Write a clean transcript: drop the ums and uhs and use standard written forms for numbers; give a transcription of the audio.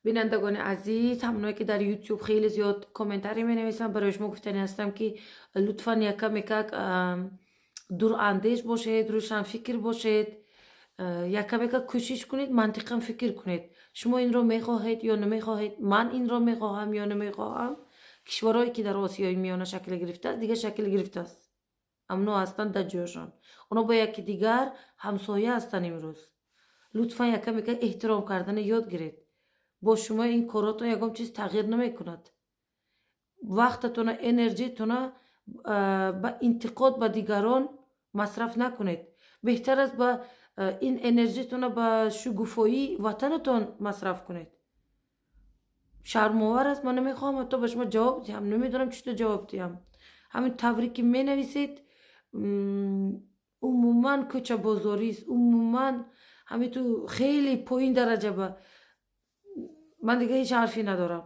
بینندگان عزیز، همونایی که در یوتیوب خیلی زیاد کامنتاری می نویسن، برای شما گفتنی هستم که لطفا یکم دور اندیش باشید، روشن فکر باشید، یکم کوشش کنید، منطقا فکر کنید. شما این رو میخواهید یا نمیخواهید؟ من این رو میخواهم یا نمیخواهم؟ کشورهایی که در آسیای میانه شکل گرفته است دیگه شکل گرفته است، امنو هستند در جایشان، اونا با یکی دیگر همسایه هستند. امروز لطفا یکم احترام کردن یاد گیرید. با شما این کاراتون یکم چیز تغییر نمیکند. وقتتون، انرژیتون با انتقاد به دیگران مصرف نکنید. بهتر است با این انرژیتون با شگوفایی وطنتون مصرف کنید. شرم‌آور است، من نمیخوام حتی به شما جواب دهم، نمیدونم چطور جواب دهم. همین طوری که می نویسید عموما کوچه بازاری است، عموما همین تو خیلی پایین درجه. من دیگه هیچ حرفی ندارم.